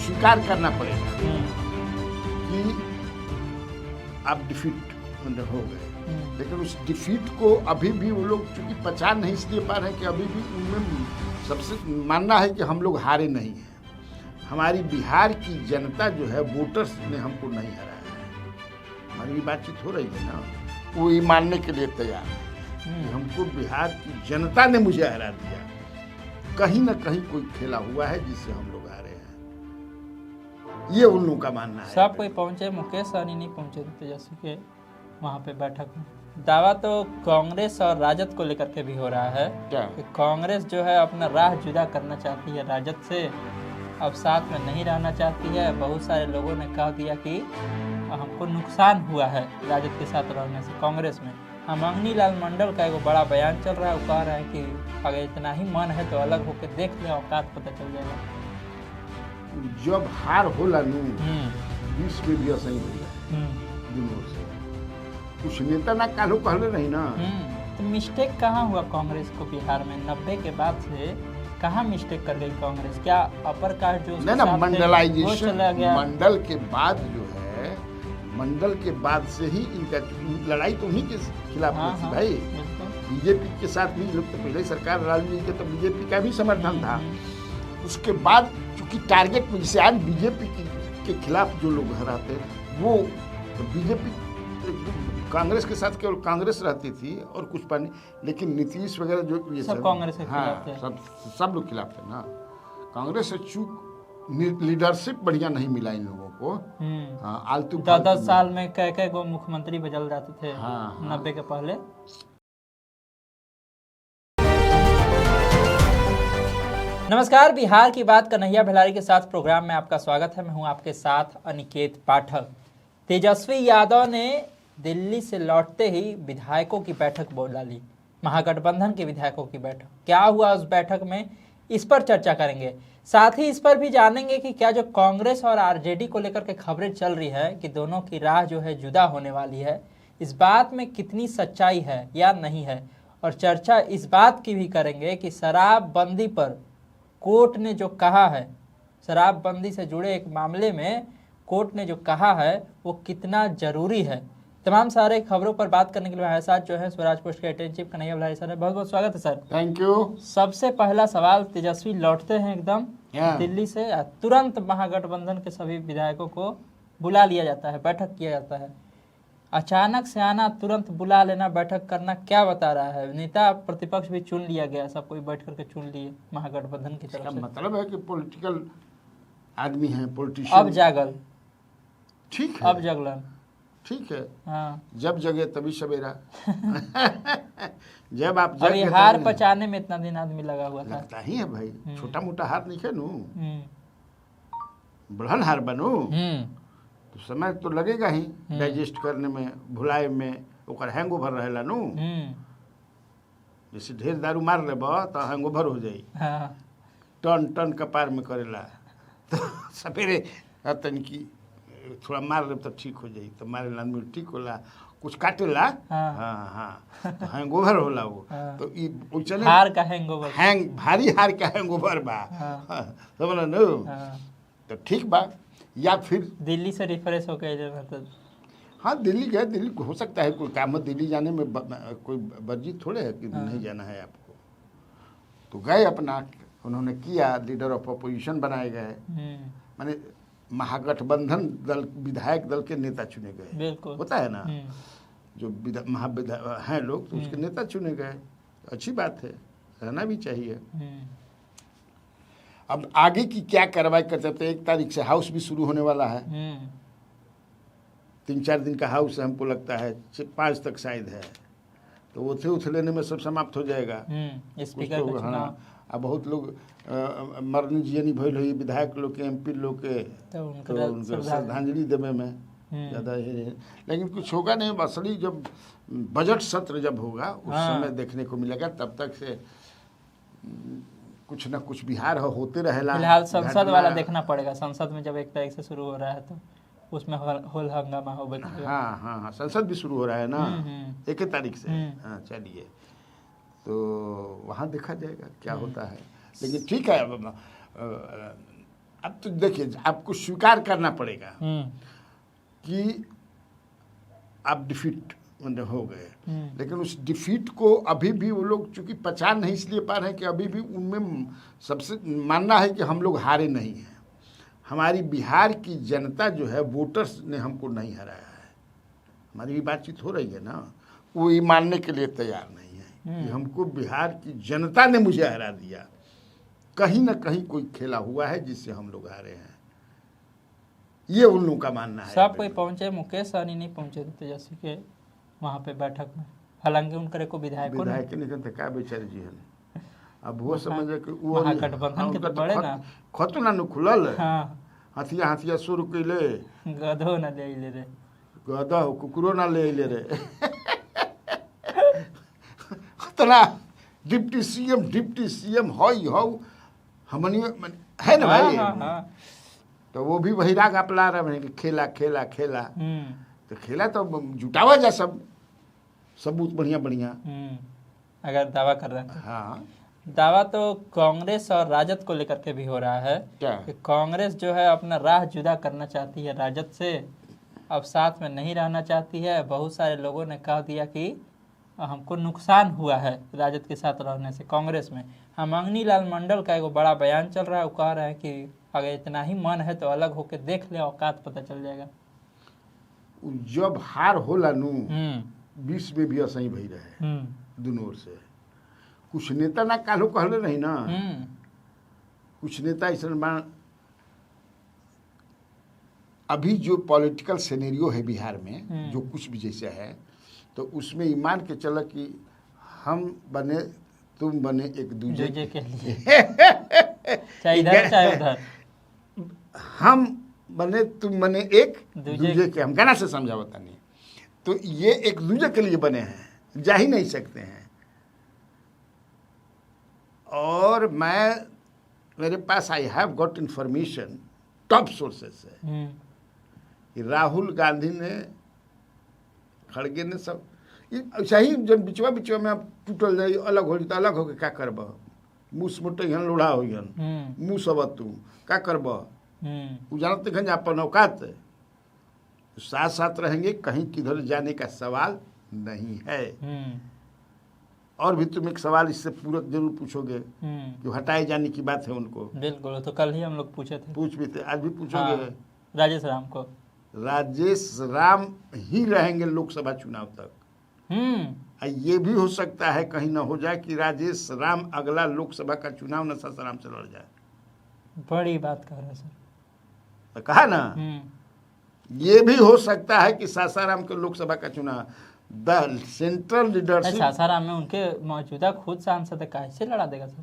स्वीकार करना पड़ेगा कि आप डिफीट हो गए, लेकिन उस डिफीट को अभी भी वो लोग चूंकि पचा नहीं इसलिए पा रहे हैं कि अभी भी उनमें सबसे मानना है कि हम लोग हारे नहीं हैं। हमारी बिहार की जनता जो है वोटर्स ने हमको नहीं हराया है। हमारी बातचीत हो रही है ना, वो ये मानने के लिए तैयार है कि हमको बिहार की जनता ने मुझे हरा दिया। कहीं ना कहीं कोई खेला हुआ है जिससे हम लोग हारे हैं, ये उन लोगों का मानना है। सब कोई पहुंचे, मुकेश सहनी नहीं पहुंचे तेजस्वी के वहाँ पे बैठक में। दावा तो कांग्रेस और राजद को लेकर के भी हो रहा है कि कांग्रेस जो है अपना राह जुदा करना चाहती है राजद से, अब साथ में नहीं रहना चाहती है। बहुत सारे लोगों ने कह दिया कि हमको नुकसान हुआ है राजद के साथ रहने से कांग्रेस में। मंगनी लाल मंडल का एक बड़ा बयान चल रहा है, वो कह रहे हैं कि अगर इतना ही मन है तो अलग होकर देख ले, औकात पता चल जाएगा। जब हार होला नू विश्व में भी असही होला दिनों से कुछ नेता ना कालो कहले नहीं ना। तो मिस्टेक कहाँ हुआ कांग्रेस को बिहार में 90 के बाद से? कहाँ मिस्टेक कर गई कांग्रेस? क्या अपर कास्ट जो नहीं ना, मंडलाइजेशन मंडल के बाद जो है, मंडल के बाद से ही इनका लड़ाई तो उन्हीं के खिलाफ थी भाई। बीजेपी के साथ भी लोग तो पहले सरकार राजनीति के तो बीजेपी का भी समर्थन था। उसके बाद चूंकि टारगेट में जैसे आज बीजेपी के खिलाफ जो लोग हराते वो तो बीजेपी कांग्रेस के साथ केवल कांग्रेस रहती थी और कुछ पानी, लेकिन नीतीश वगैरह जो ये सब कांग्रेस के खिलाफ थे। सब लोग खिलाफ थे ना। कांग्रेस से चूक लीडरशिप बढ़िया नहीं मिला इन लोगों को। हाँ, आलतू 10 साल में कई गो मुख्यमंत्री बदल जाते थे। 90 के पहले। नमस्कार, बिहार की बात कन्हैया भिलारी के साथ प्रोग्राम में आपका स्वागत है। मैं हूं आपके साथ अनिकेत पाठक। तेजस्वी यादव ने दिल्ली से लौटते ही विधायकों की बैठक बुला ली, महागठबंधन के विधायकों की बैठक। क्या हुआ उस बैठक में, इस पर चर्चा करेंगे। साथ ही इस पर भी जानेंगे कि क्या जो कांग्रेस और आरजेडी को लेकर के खबरें चल रही है कि दोनों की राह जो है जुदा होने वाली है, इस बात में कितनी सच्चाई है या नहीं है। और चर्चा इस बात की भी करेंगे कि शराबबंदी पर कोर्ट ने जो कहा है, शराबबंदी से जुड़े एक मामले में कोर्ट ने जो कहा है वो कितना जरूरी है। तमाम सारे खबरों पर बात करने के लिए हमारे साथ जो है स्वराज पोस्ट के editor in chief Kanhaiya Bhilari sir है। बहुत बहुत स्वागत है सर। Thank you. सबसे पहला सवाल, तेजस्वी लौटते हैं एकदम दिल्ली से, तुरंत महागठबंधन के सभी विधायकों को बुला लिया जाता है, बैठक किया जाता है। अचानक से आना, तुरंत बुला लेना, बैठक करना क्या बता रहा है? नेता प्रतिपक्ष भी चुन लिया गया, सब कोई बैठ करके चुन लिए महागठबंधन की तरफ से। मतलब है कि पॉलिटिकल आदमी है, पॉलिटिशियन। अब जागल, ठीक है, अब जगलन, ठीक है। हाँ, जब जगे तभी सवेरा। जब आप अभी हार पचाने में इतना दिन आदमी लगा हुआ था। लगता ही है भाई, छोटा मोटा हार नहीं है नू, बड़हन हार बनू तो समय तो लगेगा ही डाइजेस्ट करने में, भुलाए में, ओकर हैंगओवर रहेला नू। जैसे ढेर दारू मार लेब तो हैंगओवर हो जाई, टन टन कपार में करेला तो सवेरे तनिकी थोड़ा मार ले तो ठीक हो जाई। तो मारे आदमी ठीक होला, कुछ काटेला। हाँ, तो हैंगओवर होला वो। तो ई चले हार का हैंगओवर, भारी हार का हैंगओवर बा, समझ लो। तो ठीक बा। या फिर दिल्ली से रिफ्रेश होकर, हाँ दिल्ली गए, दिल्ली हो सकता है कोई काम, दिल्ली जाने में कोई वर्जित थोड़े है कि नहीं जाना है आपको। तो गए अपना, उन्होंने किया, लीडर ऑफ अपोजिशन बनाए गए, माने महागठबंधन दल, विधायक दल के नेता चुने गए। बिल्कुल होता है ना, जो महाविधायक हैं लोग तो उसके नेता चुने गए। अच्छी बात है, रहना भी चाहिए। अब आगे की क्या कार्रवाई कर सकते हैं? 1 तारीख से हाउस भी शुरू होने वाला है। 3-4 दिन का हाउस है, हमको लगता है 5 तक शायद है। तो वो उठ लेने में सब समाप्त हो जाएगा। स्पीकर हाँ, अब बहुत लोग मरनी जियनी भइल हुई विधायक लोग के, एमपी लोग के, तो उनको श्रद्धांजलि देवे में ज़्यादा ही। लेकिन कुछ होगा नहीं, असली जब बजट सत्र जब होगा उस समय देखने को मिलेगा। तब तक से कुछ न कुछ बिहार होते रहेला। फिलहाल संसद वाला देखना पड़ेगा। संसद में जब 1 तारीख से शुरू हो रहा है तो उसमें होल हंगामा हो बैठेगा। हाँ, संसद भी शुरू हो रहा है ना 1 तारीख से। हाँ, चलिए, तो वहाँ देखा जाएगा क्या होता है। लेकिन ठीक है, अब तो देखिए, आपको स्वीकार करना पड़ेगा कि आप डिफीट मतलब हो गए, लेकिन उस डिफीट को अभी भी वो लोग चूंकि पचा नहीं इसलिए पा रहे हैं कि अभी भी उनमें सबसे मानना है कि हम लोग हारे नहीं हैं। हमारी बिहार की जनता जो है, वोटर्स ने हमको नहीं हराया है। हमारी भी बातचीत हो रही है ना, वो ये मानने के लिए तैयार नहीं है कि हमको बिहार की जनता ने मुझे हरा दिया। कहीं ना कहीं कोई खेला हुआ है जिससे हम लोग हारे हैं, ये उन लोगों का मानना है। सब कोई पहुंचे, मुकेश सहनी नहीं पहुंचे थे तेजस्वी के वहाँ पे बैठक में, हालांकि उनके को विधायक नहीं थे का बेचारे जी हन। अब वो समझे कि वो महागठबंधन के तो बड़े ना खतो ना खुलल, हाँ हथिया हथिया शुरू कैले, गधो ना ले रे, गधा हो कुकुरो ना ले रे इतना डिप्टी सीएम हो हमनी है ना भाई। हाँ। तो वो भी वही राग अपना रहे हैं कि खेला खेला खेला, तो खेला तो जुटावा जा सब सबूत बढ़िया बढ़िया। अगर दावा कर रहे हैं हाँ, दावा तो कांग्रेस और राजद को लेकर के भी हो रहा है क्या? कि कांग्रेस जो है अपना राह जुदा करना चाहती है राजद से, अब साथ में नहीं रहना चाहती है। बहुत सारे लोगों ने कह दिया कि हमको नुकसान हुआ है राजद के साथ रहने से कांग्रेस में। मांगनी लाल मंडल का एक बड़ा बयान चल रहा है, वो कह रहे हैं कि अगर इतना ही मन है तो अलग होके देख ले, औकात पता चल जाएगा। जब हार होला नु 20 में भी असही भई रहे दोनों ओर से। कुछ नेता ना कालो कहले नहीं ना, कुछ नेता ऐसा बा। अभी जो पॉलिटिकल सिनेरियो है बिहार में, जो कुछ भी जैसा है, तो उसमें ईमान के चला कि हम बने तुम बने एक दूसरे के लिए चाहे इधर चाहे उधर, हम बने तुम बने एक दूसरे के, हम गाना से समझावता नहीं। तो ये एक दूसरे के लिए बने हैं, जा ही नहीं सकते हैं। और मेरे पास I have got information top sources से कि राहुल गांधी ने, खड़गे ने सब ऐसा ही जब बिचवा में आप टूटल जाए, अलग हो तो अलग होके क्या करब, मुँह मोटे लोढ़ा हो मुँह सब तू क्या करब, जानते हैं अपन औकात, साथ साथ रहेंगे, कहीं किधर जाने का सवाल नहीं है। और भी तुम एक सवाल इससे पूरक जरूर पूछोगे कि हटाए जाने की बात है उनको। बिल्कुल, तो कल ही हम लोग पूछे थे, पूछ भी थे, आज भी पूछोगे। हाँ, राजेश राम को। राजेश राम ही रहेंगे लोकसभा चुनाव तक। ये भी हो सकता है कहीं ना हो जाए कि राजेश राम अगला लोकसभा का चुनाव न सासाराम से लड़ जाए। बड़ी बात कह रहे हैं सर, तो कहा ना, ये भी हो सकता है कि सासाराम के लोकसभा का चुनाव द सेंट्रल लीडरशिप, सासाराम में उनके मौजूदा खुद सांसद है, कैसे लड़ा देगा सर?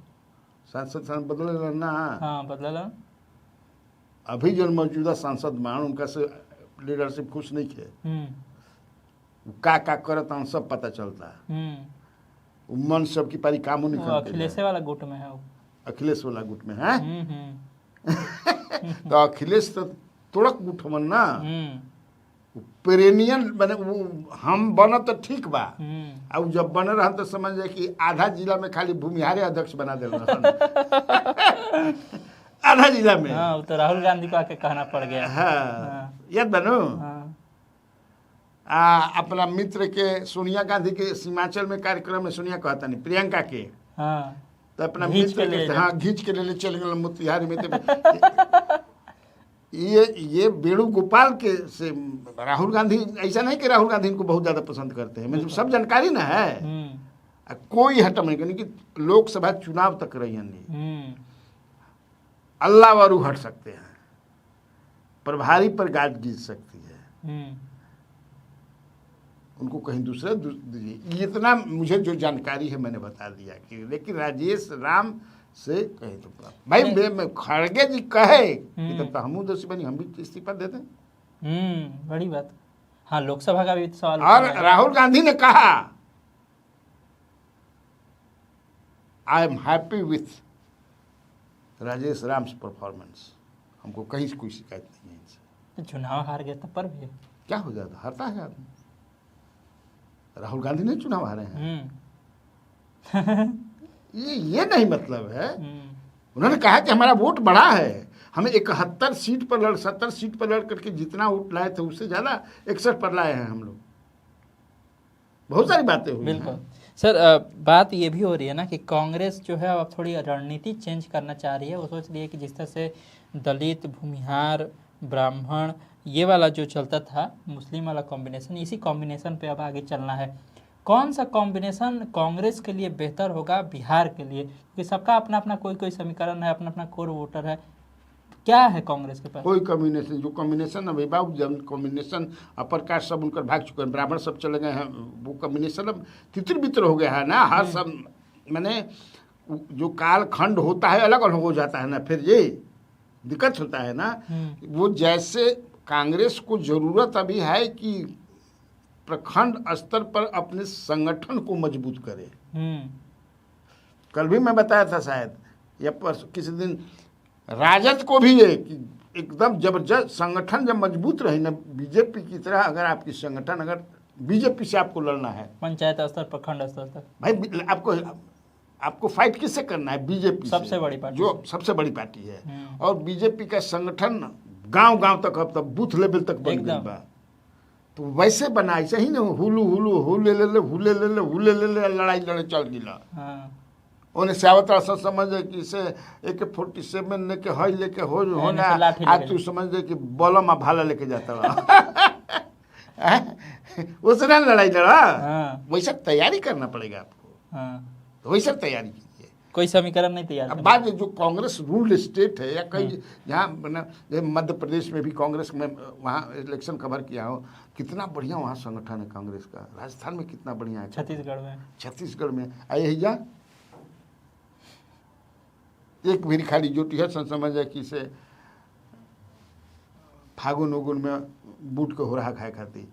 सांसद बदले ना, हाँ बदला। अभी जो मौजूदा सांसद मान उनका से लीडरशिप खुश नहीं थे, का करता सब पता चलता है। मन सबकी पारी कामों नहीं करते। अखिलेश वाला गुट में है वो, अखिलेश वाला गुट में है। तो अखिलेश तो तोड़क गुट मन ना, पेरेनियन बने वो, हम बना तो ठीक बा, अब जब बन रहा तो समझ जाए कि आधा जिला में खाली भूमिहारे अध्यक्ष बना दे आधा जिला में। हाँ, तो राहुल गांधी को आके कहना पड़ गया। हाँ, याद बनो। अपना मित्र के सोनिया गांधी के सीमांचल में कार्यक्रम में सोनिया कहता नहीं, प्रियंका के, तो अपना मित्र के हाँ घींच के ले चल गए मोतिहारी में। ये वेणुगोपाल के से राहुल गांधी, ऐसा नहीं कि राहुल गांधी इनको बहुत ज्यादा पसंद करते हैं, मतलब सब जानकारी ना है। कोई हटम नहीं कि लोकसभा चुनाव तक रही नहीं, अल्लाह वारू हट सकते हैं, प्रभारी पर गाज गिर सकती है, उनको कहीं दूसरा इतना मुझे जो जानकारी है मैंने बता दिया कि। लेकिन राजेश राम से कहे तो भाई खड़गे जी कहे कि तो हम दोषी बनी, हम भी इस्तीफा दे दें। बड़ी बात। हाँ, लोकसभा का भी सवाल। और राहुल गांधी ने कहा I am happy with Rajesh Ram performance, हमको कहीं से कोई शिकायत नहीं है इनसे। चुनाव हार गया तब पर भी क्या हो जाता, हारता है आदमी। राहुल गांधी ने चुनाव हारे हैं। ये नहीं मतलब है उन्होंने कहा कि हमारा वोट बढ़ा है, हमें 71 सीट पर 70 सीट पर लड़ करके जितना वोट लाए थे उससे ज़्यादा 61 पर लाए हैं हम लोग। बहुत सारी बातें हुई बिल्कुल हैं। सर, बात ये भी हो रही है ना कि कांग्रेस जो है अब थोड़ी रणनीति चेंज करना चाह रही है। वो सोच रही है कि जिस तरह से दलित, भूमिहार, ब्राह्मण, ये वाला जो चलता था मुस्लिम वाला कॉम्बिनेशन, इसी कॉम्बिनेशन पे अब आगे चलना है। कौन सा कॉम्बिनेशन कांग्रेस के लिए बेहतर होगा बिहार के लिए? क्योंकि सबका अपना अपना कोई समीकरण है, अपना अपना कोर वोटर है। क्या है कांग्रेस के पास? कोई कॉम्बिनेशन, जो कॉम्बिनेशन अभिभावक जन कॉम्बिनेशन, अपर कास्ट सब उनकर भाग चुके हैं, ब्राह्मण सब चले गए हैं, वो कॉम्बिनेशन अब तितर बितर हो गया है ना। हर सब मैंने जो कालखंड होता है अलग अलग हो जाता है ना, फिर ये दिक्कत होता है ना। वो जैसे कांग्रेस को जरूरत अभी है कि प्रखंड स्तर पर अपने संगठन को मजबूत करे। कल भी मैं बताया था शायद या किसी दिन, राजद को भी ये कि एकदम जबरदस्त संगठन जब मजबूत रहे ना, बीजेपी की तरह अगर आपकी संगठन, अगर बीजेपी से आपको लड़ना है पंचायत स्तर, प्रखंड स्तर तक, भाई आपको फाइट किससे करना है? बीजेपी सबसे बड़ी पार्टी, जो सबसे बड़ी पार्टी है। और बीजेपी का संगठन गांव गांव तक, अब तक बूथ लेवल तक बन गया बा। तो वैसे बना, ऐसे ही ना हुलू हुलू हुले ले ले हुले ले ले हुले ले ले लड़ाई लड़े चल गिला। उन्हें सावता सब समझ कि इसे AK-47 लेके हई लेके होना, आज तू समझ दे कि बलम आ भाला लेके जाता रहा। उस ना लड़ाई लड़ा। वैसा तैयारी करना पड़ेगा आपको। तो वैसा तैयारी कीजिए। कोई समीकरण नहीं तैयार। अब बात जो कांग्रेस रूल स्टेट है, या कई जहाँ मध्य प्रदेश में भी कांग्रेस में वहाँ इलेक्शन कवर किया हो, कितना बढ़िया वहाँ संगठन है कांग्रेस का। राजस्थान में कितना बढ़िया है, छत्तीसगढ़ में आए जा एक मेरी खाली जोटी है, समझ जाए कि इसे फागुन उगुन में बूट के हो रहा खाए खाती।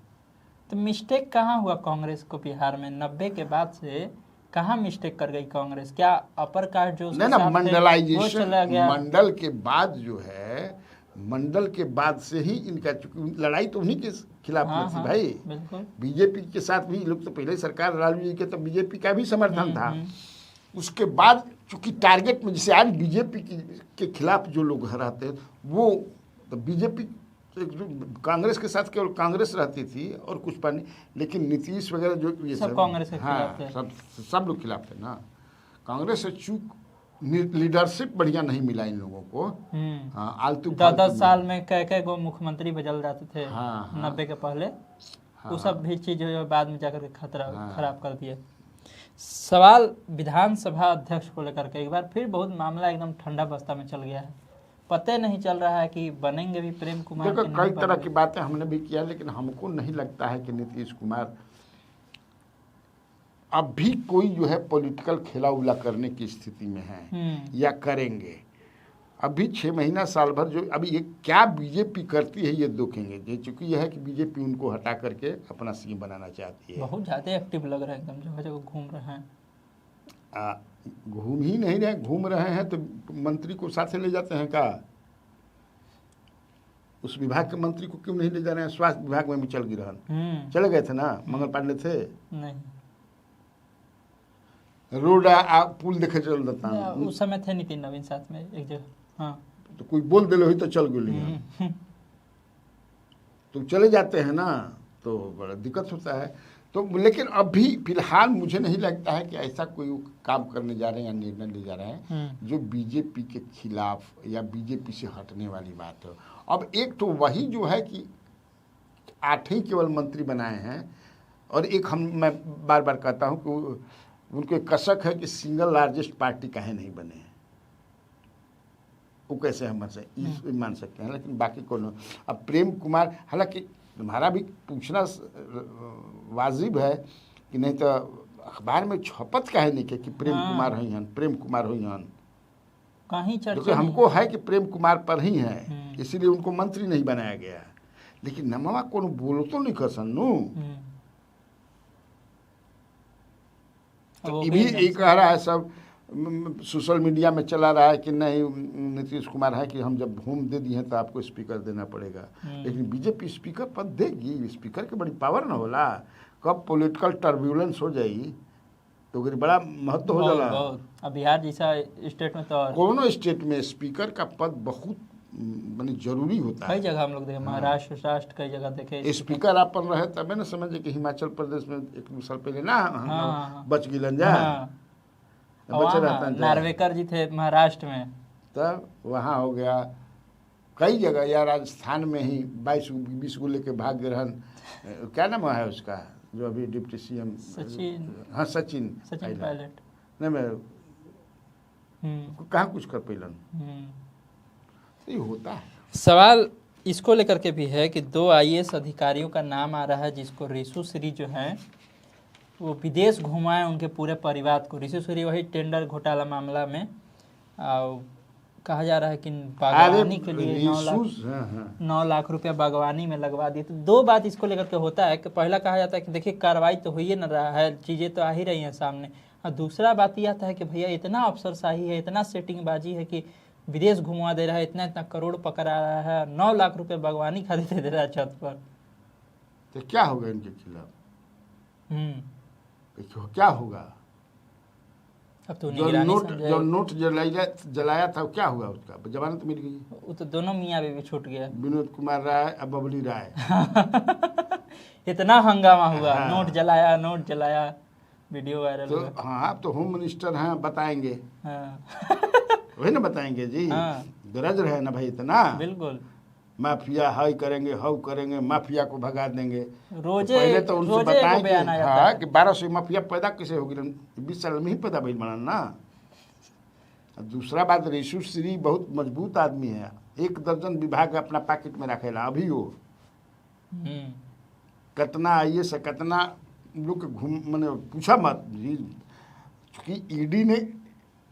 तो मिस्टेक कहाँ हुआ कांग्रेस को बिहार में? 90 के बाद से कहाँ मिस्टेक कर गई कांग्रेस? क्या अपर कास्ट जो नहीं ना, मंडलाइजेशन, मंडल के बाद जो है, मंडल के बाद से ही इनका, चूंकि लड़ाई तो उन्हीं के खिलाफ थी भाई। बीजेपी के साथ भी लोग तो पहले सरकार लालू जी के, तो बीजेपी का भी समर्थन था। उसके बाद चूंकि टारगेट में, जैसे आज बीजेपी के खिलाफ जो लोग हराते हैं, वो तो बीजेपी कांग्रेस के साथ केवल कांग्रेस रहती थी और कुछ पानी, लेकिन नीतीश वगैरह जो ये सब कांग्रेस के खिलाफ थे। सब लोग खिलाफ थे ना। कांग्रेस से चूक लीडरशिप बढ़िया नहीं मिला इन लोगों को। आलतू 10 साल में कई गो मुख्यमंत्री बदल जाते थे। 90 के पहले वो सब भी चीज बाद में जाकर के खराब कर दिए। सवाल विधानसभा अध्यक्ष को लेकर के एक बार फिर बहुत मामला एकदम ठंडा बस्ता में चल गया है। पता नहीं चल रहा है कि बनेंगे भी प्रेम कुमार। देखो, कई तरह की बातें हमने भी किया, लेकिन हमको नहीं लगता है कि नीतीश कुमार अब भी कोई जो है पॉलिटिकल खेला उला करने की स्थिति में है या करेंगे। अभी 6 महीना साल भर जो अभी ये क्या बीजेपी करती है ये देखेंगे। चूंकि यह है कि बीजेपी उनको हटा करके अपना सीएम बनाना चाहती है। बहुत ज़्यादा एक्टिव लग रहा है, एकदम जगह जगह घूम रहे हैं। घूम ही नहीं रहे, घूम रहे हैं तो मंत्री को साथ ले जाते हैं का? उस विभाग के मंत्री को क्यों नहीं ले जा रहे हैं? स्वास्थ्य विभाग में भी चल गिरहन चले गए थे ना, मंगल पांडे थे नहीं, रोड पुल देखे चल देता हूँ। उस समय थे नितिन नवीन साथ में एक जगह। तो कोई बोल दे लो ही तो चल गए, तो चले जाते हैं ना, तो बड़ा दिक्कत होता है। तो लेकिन अभी फिलहाल मुझे नहीं लगता है कि ऐसा कोई काम करने जा रहे हैं या निर्णय ले जा रहे हैं जो बीजेपी के खिलाफ या बीजेपी से हटने वाली बात हो। अब एक तो वही जो है कि 8 ही केवल मंत्री बनाए हैं, और एक मैं बार बार कहता हूं कि उनको एक कसक है कि सिंगल लार्जेस्ट पार्टी काहे नहीं बने हैं। वो कैसे हम मान सकते हैं, लेकिन बाकी कौन। अब प्रेम कुमार, हालांकि तुम्हारा भी पूछना वाजिब है कि नहीं तो अखबार में छपत काहे नहीं कि प्रेम कुमार हुई हन, प्रेम कुमार हुई हन। कहीं क्योंकि हमको है कि प्रेम कुमार पर ही है, इसीलिए उनको मंत्री नहीं बनाया गया। लेकिन नमवा को बोलो तो नहीं कसन्नू। तो ये भी कह रहा है, सब सोशल मीडिया में चला रहा है कि नहीं नीतीश कुमार है कि हम जब होम दे दिए तो आपको स्पीकर देना पड़ेगा। लेकिन बीजेपी स्पीकर पद देगी, स्पीकर की बड़ी पावर ना होला। कब पॉलिटिकल टर्ब्यूलेंस हो जाई तो ओकरे बड़ा महत्व हो बहुत जाला। बहुत। अब बिहार जैसा स्टेट में तो और कोनो स्टेट में स्पीकर का पद बहुत माने जरूरी होता कई है। जगह हम लोग देखे, महाराष्ट्र राष्ट्र कई जगह देखे। स्पीकर अपन रहे तबे न समझे कि हिमाचल प्रदेश में एक दो साल पहले ना हाँ। बच गिलन जा हाँ, बचे रहता वहाँ नार्वेकर जी थे महाराष्ट्र में। तब वहाँ हो गया कई जगह, या राजस्थान में ही 22-20 को लेके भाग्य ग्रहण, क्या नाम है उसका जो अभी डिप्टी सीएम, सचिन। हाँ सचिन पायलट। नहीं मैं कहाँ कुछ कर पैलन, ये होता है। सवाल इसको लेकर के भी है कि 2 आईएएस अधिकारियों का नाम आ रहा है, जिसको रिशु श्री जो हैं वो विदेश घुमाए उनके पूरे परिवार को। रिशु श्री वही टेंडर घोटाला मामला में कहा जा रहा है कि बागवानी के लिए 9 लाख रुपया बागवानी में लगवा दिए। तो 2 बात इसको लेकर के होता है कि पहला कहा जाता है कि देखिए कार्रवाई तो हो ही न रहा है, चीज़ें तो आ ही रही हैं सामने, और दूसरा बात यह आता है कि भैया इतना अफसरशाही है, इतना सेटिंगबाजी है कि विदेश घुमा दे रहा है, इतना इतना करोड़ पकड़ा रहा है, 9 लाख रुपए बागवानी खरीदे दे रहा है छत पर। तो क्या होगा इनके खिलाफ? क्या होगा? अब तो जो नोट जलाया था क्या हुआ? उसका जमानत मिल गई। वो तो दोनों मियाँ बीवी छूट गया, विनोद कुमार राय और बबली राय। इतना हंगामा हुआ। हाँ। नोट जलाया, वीडियो वायरल तो हुआ। हाँ आप तो होम मिनिस्टर हैं, बताएंगे। हाँ। वही ना बताएंगे जी। हाँ। गरज रहे ना भाई इतना, बिल्कुल। माफिया हाई करेंगे, हाउ करेंगे, माफिया को भगा देंगे। रोजे पहले तो उनसे रोजे बताएं बयान आ कि जाता हाँ है। कि 1200 माफिया पैदा कैसे होगी, 20 साल में ही पैदा भइल बना ना। दूसरा बात, रिशु श्री बहुत मजबूत आदमी है, 1 दर्जन विभाग अपना पैकेट में रखेला। अभी वो कितना आइए से कितना लोग घूम मैंने पूछा मत जी, चूँकि ईडी ने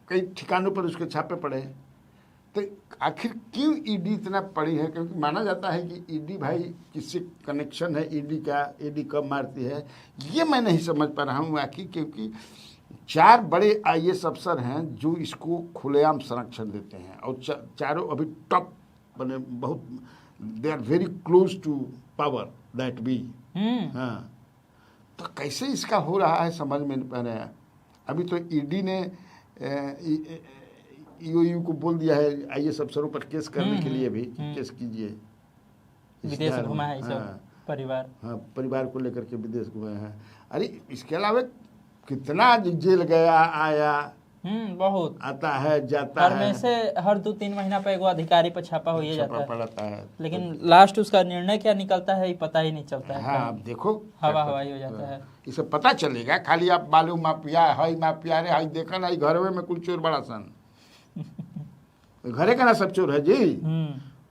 कई ठिकानों पर उसके छापे पड़े, तो आखिर क्यों ईडी इतना पड़ी है? क्योंकि माना जाता है कि ईडी भाई किससे कनेक्शन है, ईडी कब मारती है, ये मैं नहीं समझ पा रहा हूँ आखिर। क्योंकि 4 बड़े आईएएस अफसर हैं जो इसको खुलेआम संरक्षण देते हैं, और चारों अभी टॉप बने, बहुत they are very close to power that be. हाँ, तो कैसे इसका हो रहा है समझ में नहीं पा रहा है। अभी तो ईडी ने ईओयू को बोल दिया है आईएएस अफसरों पर केस करने के लिए भी, केस कीजिए। विदेश घुमाया है सब परिवार। हाँ, परिवार को लेकर के विदेश घुमाए हैं। अरे इसके अलावा कितना जेल गया आया, बहुत आता है जाता हर है, में से हर 2-3 महीना पर एगो अधिकारी पर छापा हो जाता है, पड़ता है। लेकिन लास्ट उसका निर्णय क्या निकलता है पता ही नहीं चलता है। हाँ, आप देखो हवाई हो जाता है। इसे पता चलेगा खाली आप बालू माफिया हाई माफिया रे हाई देखा ना, घरवे में कुल चोर बड़ा सन घरे का ना सब चोर है जी।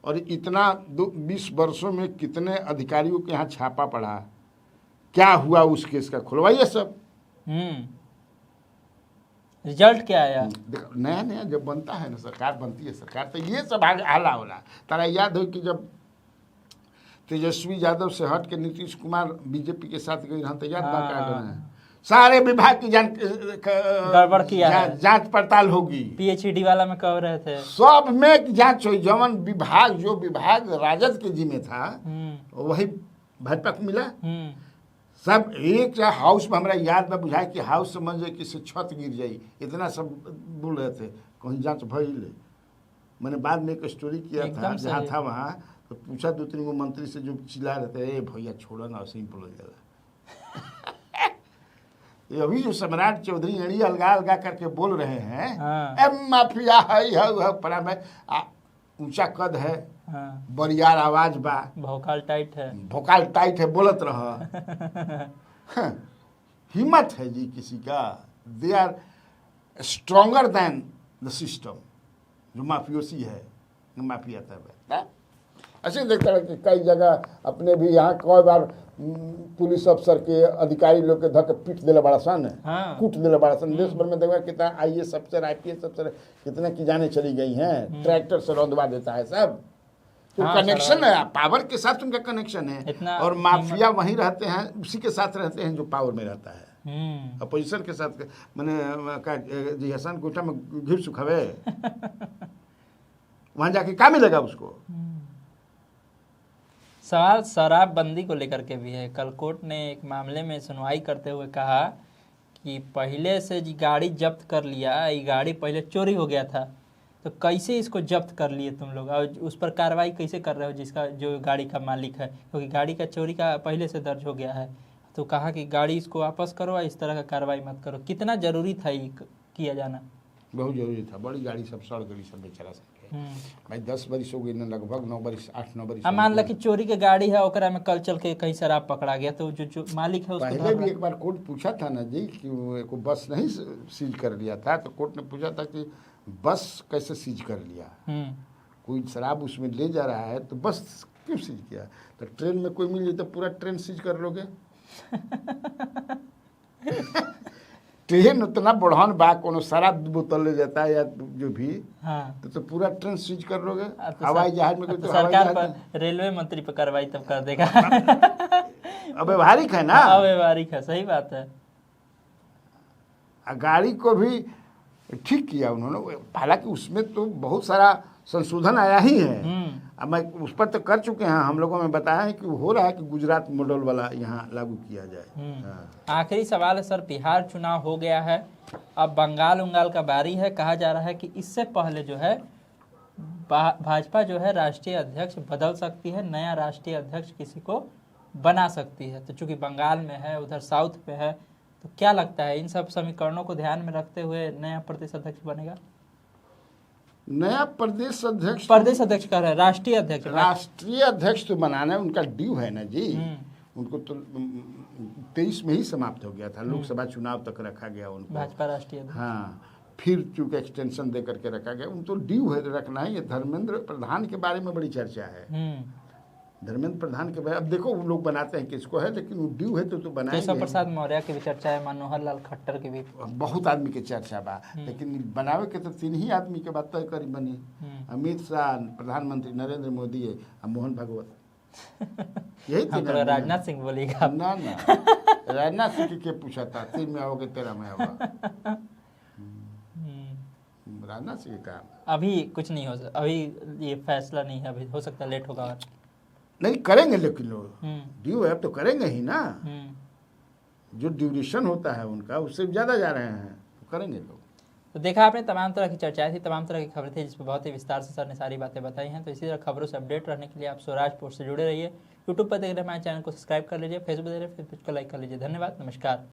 और इतना 20 वर्षों में कितने अधिकारियों के यहाँ छापा पड़ा, क्या हुआ उस केस का, खुलवाइए सब। रिजल्ट क्या आया? नया नया जब बनता है ना, सरकार बनती है, सरकार तो ये सब आला होला। तारा याद हो कि जब तेजस्वी यादव से हट के नीतीश कुमार बीजेपी के साथ गई, तो याद बात आ गए हैं, सारे विभाग की गड़बड़ किया है, जांच पड़ताल होगी। पीएचडी वाला में कह रहे थे, सब में जांच हुई। जवन विभाग जो विभाग राजद के जिम्मे था वही भाजपा को मिला। सब एक हाउस में, हमारा याद में बुझाए कि हाउस समझ जाए किसी छत गिर जाई, इतना सब बोल रहे थे, कहीं जांच भइल। मैंने बाद में एक स्टोरी किया था, जहाँ था वहाँ तो पूछा 2-3 गो मंत्री से जो चिल्ला रहे थे, ए भैया छोड़ो ना, ऐसे ही बोला जाला। अभी जो सम्राट चौधरी अड़ी अलगा अलगा करके बोल रहे हैं, माफिया है पड़ा में ऊंचा कद है, बरियार आवाज बा, भोकाल टाइट है, बोलत रह। हिम्मत है जी किसी का, they are stronger than the system. जो माफियोसी है, माफिया तब ऐसे देखता है कि कई जगह अपने भी यहाँ कई बार पुलिस अफसर के अधिकारी लोग के धक पीट दिला बड़ा सन है, कूट दिला बड़ा सन। देश भर में देखा कितना आईएएस अफसर आईपीएस अफसर कितने की जाने चली गई हैं, ट्रैक्टर से रौंदवा देता है सब। तो कनेक्शन है, पावर के साथ उनका कनेक्शन है, और माफिया वहीं रहते हैं, उसी के साथ रहते हैं जो पावर में रहता है। अपोजिशन के साथ मैंने जी हसन कोठा में घिर सुखावे वहां जाके क्या मिलेगा उसको। सवाल शराबबंदी को लेकर के भी है। कल कोर्ट ने एक मामले में सुनवाई करते हुए कहा कि पहले से जी गाड़ी जब्त कर लिया, ये गाड़ी पहले चोरी हो गया था, तो कैसे इसको जब्त कर लिए तुम लोग और उस पर कार्रवाई कैसे कर रहे हो जिसका जो गाड़ी का मालिक है, क्योंकि गाड़ी का चोरी का पहले से दर्ज हो गया है। तो कहा कि गाड़ी इसको वापस करो और इस तरह का कार्रवाई मत करो। कितना जरूरी था ये किया जाना? बहुत जरूरी था। बड़ी गाड़ी सब सड़ गई, सब बेचारा सब भाई 10 बरिस हो गई ना, लगभग 9 बरिस 8-9 बरिस। अब मान ला कि चोरी के गाड़ी है, ओकरा में कल चल के कहीं शराब पकड़ा गया, तो जो मालिक है उसको पहले भी एक बार कोर्ट पूछा था ना जी कि को बस नहीं सीज कर लिया था, तो कोर्ट ने पूछा था कि बस कैसे सीज कर लिया, कोई शराब उसमें ले जा रहा है तो बस क्यों सीज किया? तो ट्रेन में कोई मिल जाए तो पूरा ट्रेन सीज कर लोगे? ट्रेन उतना बढ़ान बा, कोनो शराब बोतल ले जाता है या जो भी, हाँ। तो पूरा ट्रेन सीज कर लोगे। तो हवाई जहाज में कोई तो सरकार पर रेलवे मंत्री पर कार्रवाई तब कर देगा। अव्यवहारिक है ना, अव्यवहारिक है, सही बात है। गाड़ी को भी ठीक किया उन्होंने, हालांकि उसमें तो बहुत सारा संशोधन आया ही है। अब मैं उस पर तो कर चुके हैं, हम लोगों में बताया है कि हो रहा है कि गुजरात मॉडल वाला यहाँ लागू किया जाए। आखिरी सवाल है सर, बिहार चुनाव हो गया है, अब बंगाल उंगाल का बारी है। कहा जा रहा है कि इससे पहले जो है भाजपा जो है राष्ट्रीय अध्यक्ष बदल सकती है, नया राष्ट्रीय अध्यक्ष किसी को बना सकती है। तो चूंकि बंगाल में है, उधर साउथ पे है, तो क्या लगता है इन सब समीकरणों को ध्यान में रखते हुए नया प्रदेश अध्यक्ष बनेगा? नया प्रदेश अध्यक्ष कह रहे हैं, राष्ट्रीय अध्यक्ष तो बनाना है, उनका ड्यू है ना जी। उनको तो 23 में ही समाप्त हो गया था, लोकसभा चुनाव तक रखा गया उनको, भाजपा राष्ट्रीय अध्यक्ष। हाँ, फिर चूंकि एक्सटेंशन दे करके रखा गया, उनको ड्यू है रखना है। ये धर्मेंद्र प्रधान के बारे में बड़ी चर्चा है। धर्मेंद्र प्रधान के बारे, अब देखो वो लोग बनाते हैं किसको है, लेकिन वो ड्यू है तो बनाएंगे। केशव प्रसाद मौर्य की भी चर्चा है, मनोहर लाल खट्टर की भी, बहुत आदमी के चर्चा बा, लेकिन बनावे के तो 3 ही आदमी के बात तय करी बनी, अमित शाह, प्रधानमंत्री नरेंद्र मोदी और मोहन भागवत। यही राजनाथ सिंह बोलेगा ना, राजनाथ सिंह के पूछा था 3 में आओगे 13 में आओगा। राजनाथ सिंह का अभी कुछ नहीं हो सकता, अभी ये फैसला नहीं है, अभी हो सकता है लेट होगा। नहीं करेंगे, लेकिन लोग ड्यू है तो करेंगे ही ना। जो ड्यूरेशन होता है उनका उससे ज़्यादा जा रहे हैं तो करेंगे लोग। तो देखा आपने, तमाम तरह की चर्चाएं थी, तमाम तरह की खबरें थी, जिसमें बहुत ही विस्तार से सर ने सारी बातें बताई हैं। तो इसी तरह खबरों से अपडेट रहने के लिए आप स्वराज पोस्ट से जुड़े रहिए। यूट्यूब पर देख रहे हमारे चैनल को सब्सक्राइब कर लीजिए, फेसबुक देख रहे हैं फेसबुक को लाइक कर लीजिए। धन्यवाद, नमस्कार।